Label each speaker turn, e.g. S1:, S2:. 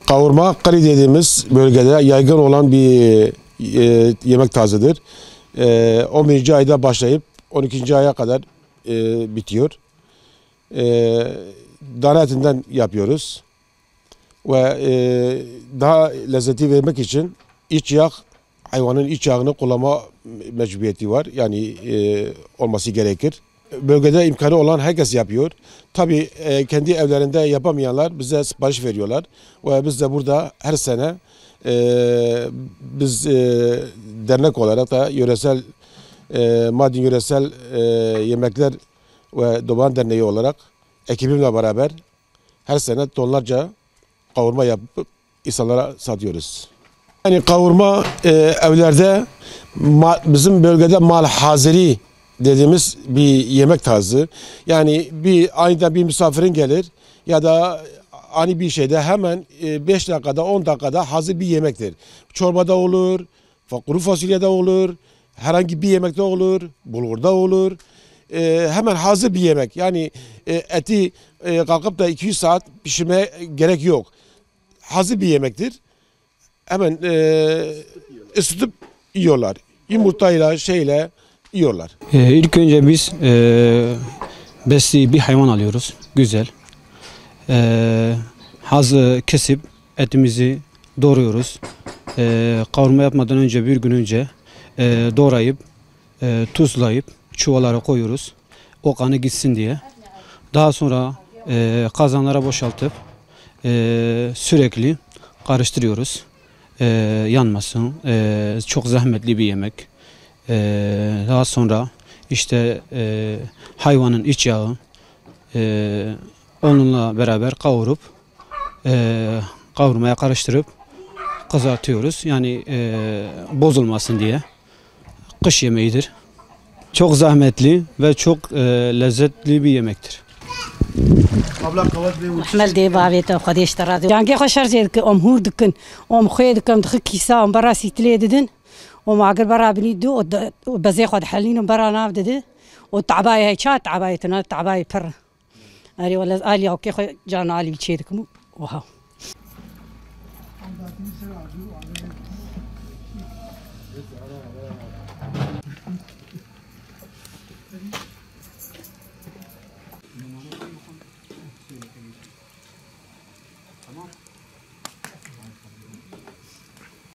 S1: Kavurma, kari dediğimiz bölgede yaygın olan bir yemek tarzıdır. 11. ayda başlayıp 12. aya kadar bitiyor. Dana etinden yapıyoruz. Ve daha lezzeti vermek için hayvanın iç yağını kullanma mecburiyeti var. Yani olması gerekir. Bölgede imkanı olan herkes yapıyor. Tabii kendi evlerinde yapamayanlar bize sipariş veriyorlar. Ve biz de burada her sene biz dernek olarak da Mardin Yöresel Yemekler ve Doğan Derneği olarak ekibimle beraber her sene tonlarca kavurma yapıp insanlara satıyoruz. Yani kavurma evlerde bizim bölgede malhaziri dediğimiz bir yemek tarzı. Yani bir ayda bir misafirin gelir ya da ani bir şeyde hemen 5 dakikada 10 dakikada hazır bir yemektir. Çorbada olur, kuru fasulyede olur, herhangi bir yemekte olur, bulgurda olur. Hemen hazır bir yemek. Yani eti kalkıp da 200 saat pişirmeye gerek yok. Hazır bir yemektir. Hemen ısıtıp yiyorlar. Yumurtayla yiyorlar.
S2: İlk önce biz besli bir hayvan alıyoruz. Güzel. Hazır kesip etimizi doğruyoruz. Kavurma yapmadan önce bir gün önce doğrayıp tuzlayıp çuvallara koyuyoruz. O kanı gitsin diye. Daha sonra kazanlara boşaltıp sürekli karıştırıyoruz. Yanmasın. Çok zahmetli bir yemek. Daha sonra işte hayvanın iç yağı onunla beraber kavurup kavurmaya karıştırıp kızartıyoruz. Yani bozulmasın diye. Kış yemeğidir. Çok zahmetli ve çok lezzetli bir yemektir.
S3: حمل دي بابيته خديش ترى جانكي خشر زيد هور دكن خوي دكن دخ كيسا براسي تليدن وما قال برا بنيدو وبزي خد حلين برا نافدد والتعبايه هي شات تعبايتنا تعبايه بر اري ولا الي اوكي خو جانا علي بيشيدكم وها